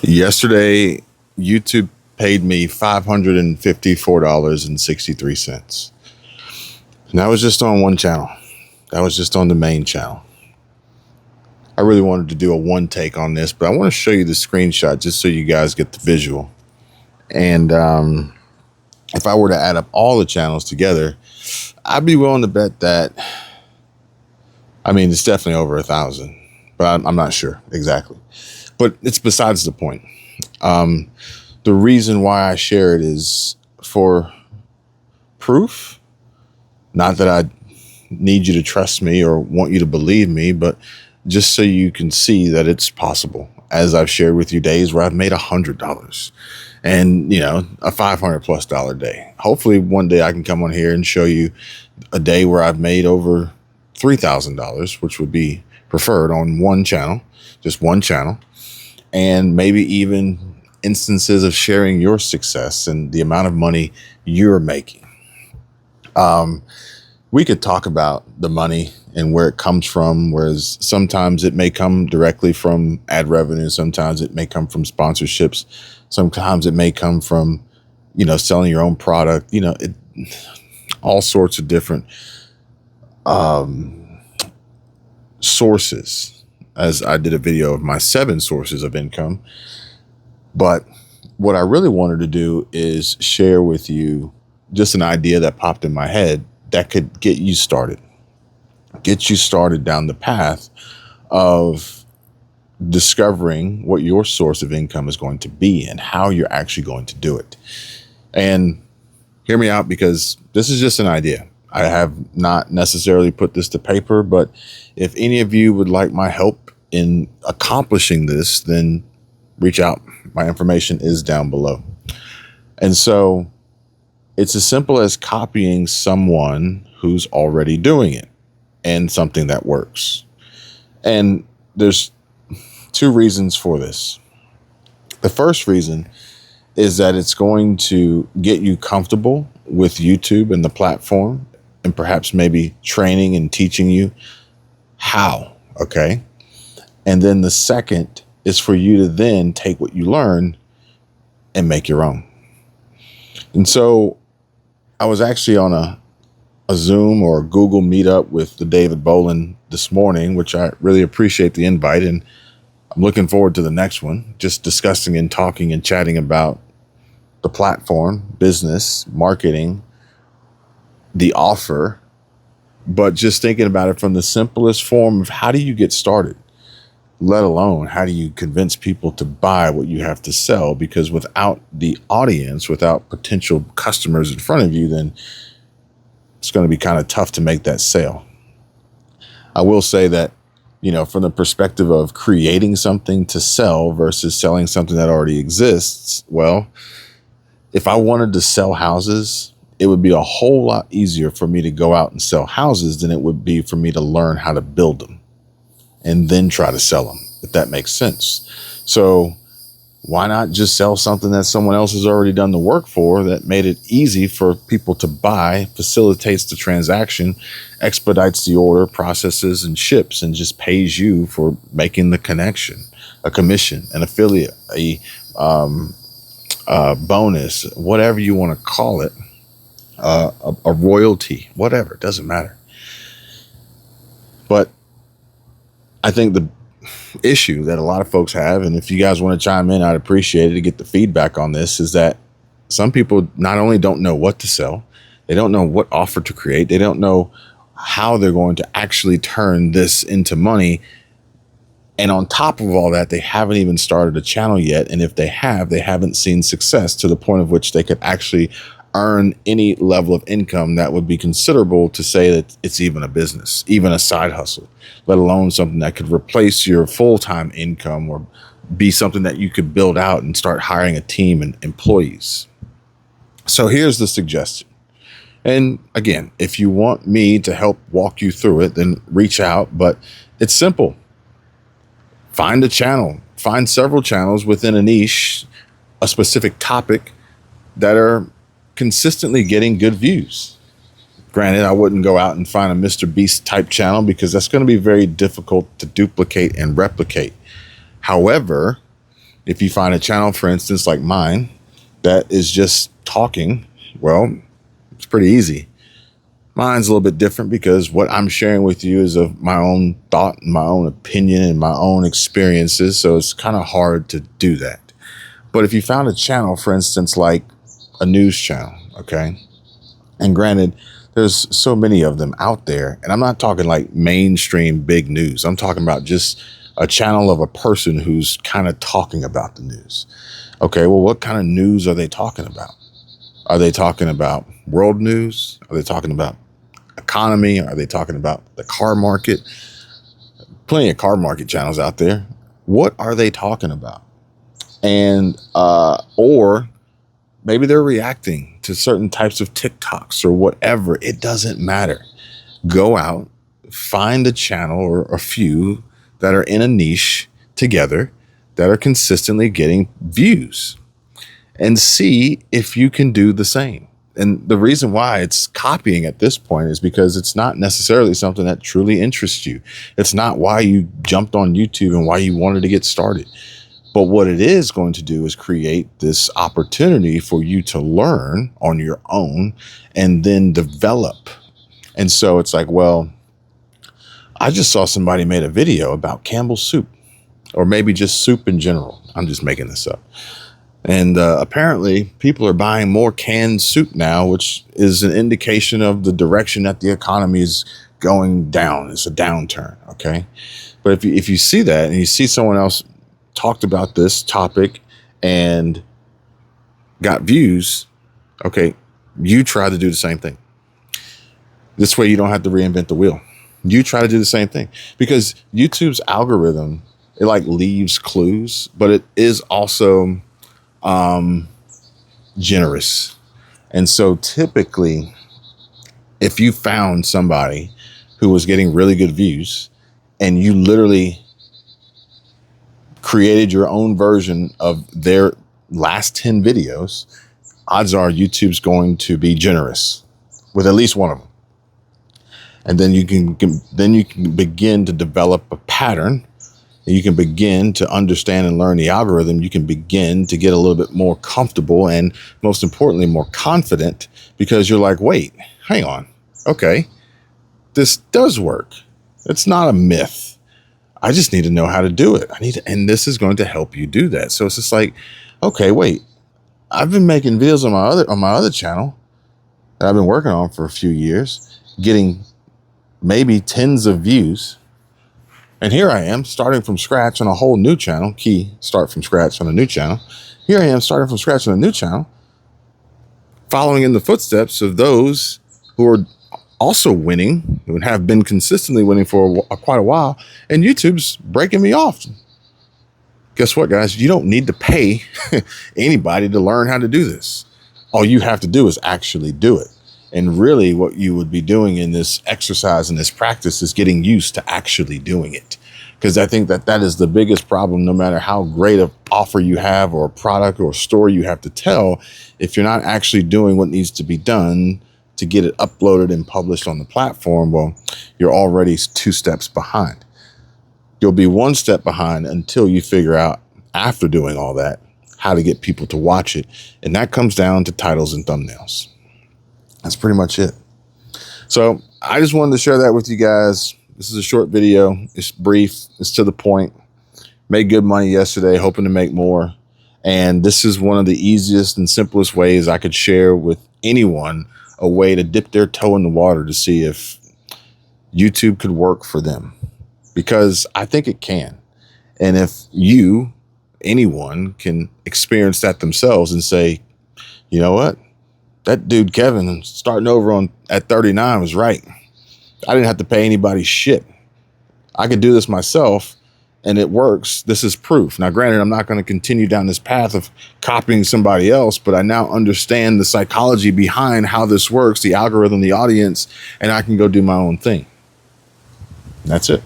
Yesterday, YouTube paid me $554.63. And that was just on one channel. That was just on the main channel. I really wanted to do a one take on this, but I want to show you the screenshot just so you guys get the visual. And if I were to add up all the channels together, I'd be willing to bet that, it's definitely over 1,000, but I'm not sure exactly. But it's besides the point. The reason why I share it is for proof. Not that I need you to trust me or want you to believe me, but just so you can see that it's possible. As I've shared with you days where I've made $100 and, a $500+ day. Hopefully one day I can come on here and show you a day where I've made over $3,000, which would be preferred on one channel, just one channel. And maybe even instances of sharing your success and the amount of money you're making. We could talk about the money and where it comes from, whereas sometimes it may come directly from ad revenue. Sometimes it may come from sponsorships. Sometimes it may come from, selling your own product, all sorts of different sources. As I did a video of my 7 sources of income. But what I really wanted to do is share with you just an idea that popped in my head that could get you started down the path of discovering what your source of income is going to be and how you're actually going to do it. And hear me out, because this is just an idea. I have not necessarily put this to paper, but if any of you would like my help in accomplishing this, then reach out. My information is down below. And so it's as simple as copying someone who's already doing it and something that works. And there's 2 reasons for this. The first reason is that it's going to get you comfortable with YouTube and the platform, and perhaps maybe training and teaching you how, okay? And then the second is for you to then take what you learn and make your own. And so I was actually on a Zoom or a Google meetup with the David Bolin this morning, which I really appreciate the invite. And I'm looking forward to the next one, just discussing and talking and chatting about the platform, business, marketing, the offer, but just thinking about it from the simplest form of how do you get started, let alone how do you convince people to buy what you have to sell? Because without the audience, without potential customers in front of you, then it's going to be kind of tough to make that sale. I will say that, from the perspective of creating something to sell versus selling something that already exists, well, if I wanted to sell houses, it would be a whole lot easier for me to go out and sell houses than it would be for me to learn how to build them and then try to sell them, if that makes sense. So why not just sell something that someone else has already done the work for, that made it easy for people to buy, facilitates the transaction, expedites the order, processes and ships, and just pays you for making the connection, a commission, an affiliate, a bonus, whatever you want to call it, a royalty, whatever, it doesn't matter. But I think the issue that a lot of folks have, and if you guys want to chime in, I'd appreciate it to get the feedback on this, is that some people not only don't know what to sell, they don't know what offer to create, they don't know how they're going to actually turn this into money. And on top of all that, they haven't even started a channel yet. And if they have, they haven't seen success to the point of which they could actually earn any level of income that would be considerable to say that it's even a business, even a side hustle, let alone something that could replace your full-time income or be something that you could build out and start hiring a team and employees. So here's the suggestion. And again, if you want me to help walk you through it, then reach out. But it's simple. Find a channel, find several channels within a niche, a specific topic that are consistently getting good views. Granted, I wouldn't go out and find a Mr. Beast type channel because that's going to be very difficult to duplicate and replicate. However, If you find a channel, for instance, like mine, that is just talking, well, it's pretty easy. Mine's a little bit different because what I'm sharing with you is of my own thought, and my own opinion, and my own experiences. So it's kind of hard to do that. But if you found a channel, for instance, like a news channel, okay? And granted, there's so many of them out there. And I'm not talking like mainstream big news. I'm talking about just a channel of a person who's kind of talking about the news. Okay, well, what kind of news are they talking about? Are they talking about world news? Are they talking about economy? Are they talking about the car market? Plenty of car market channels out there. What are they talking about? And or maybe they're reacting to certain types of TikToks or whatever. It doesn't matter. Go out, find a channel or a few that are in a niche together that are consistently getting views, and see if you can do the same. And the reason why it's copying at this point is because it's not necessarily something that truly interests you. It's not why you jumped on YouTube and why you wanted to get started. But what it is going to do is create this opportunity for you to learn on your own and then develop. And so it's like, well, I just saw somebody made a video about Campbell's soup, or maybe just soup in general. I'm just making this up. And apparently people are buying more canned soup now, which is an indication of the direction that the economy is going down. It's a downturn, okay? But if you see that and you see someone else talked about this topic and got views, okay, you try to do the same thing. This way you don't have to reinvent the wheel. You try to do the same thing, because YouTube's algorithm, it like leaves clues, but it is also generous. And so typically, if you found somebody who was getting really good views and you literally created your own version of their last 10 videos, odds are YouTube's going to be generous with at least one of them. And then you can begin to develop a pattern. You can begin to understand and learn the algorithm. You can begin to get a little bit more comfortable and, most importantly, more confident, because you're like, wait, hang on. Okay, this does work. It's not a myth. I just need to know how to do it. And this is going to help you do that. So it's just like, okay, wait, I've been making videos on my other channel that I've been working on for a few years, getting maybe tens of views. And here I am starting from scratch on a whole new channel. Start from scratch on a new channel. Here I am starting from scratch on a new channel, following in the footsteps of those who are also winning and have been consistently winning for quite a while. And YouTube's breaking me off. Guess what, guys? You don't need to pay anybody to learn how to do this. All you have to do is actually do it. And really what you would be doing in this exercise and this practice is getting used to actually doing it. Because I think that is the biggest problem, no matter how great of offer you have or a product or a story you have to tell. If you're not actually doing what needs to be done to get it uploaded and published on the platform, well, you're already 2 steps behind. You'll be 1 step behind until you figure out, after doing all that, how to get people to watch it. And that comes down to titles and thumbnails. That's pretty much it. So I just wanted to share that with you guys. This is a short video. It's brief. It's to the point. Made good money yesterday, hoping to make more. And this is one of the easiest and simplest ways I could share with anyone a way to dip their toe in the water to see if YouTube could work for them. Because I think it can. And if anyone can experience that themselves and say, you know what? That dude, Kevin, starting over at 39 was right. I didn't have to pay anybody shit. I could do this myself and it works. This is proof. Now, granted, I'm not going to continue down this path of copying somebody else, but I now understand the psychology behind how this works, the algorithm, the audience, and I can go do my own thing. That's it.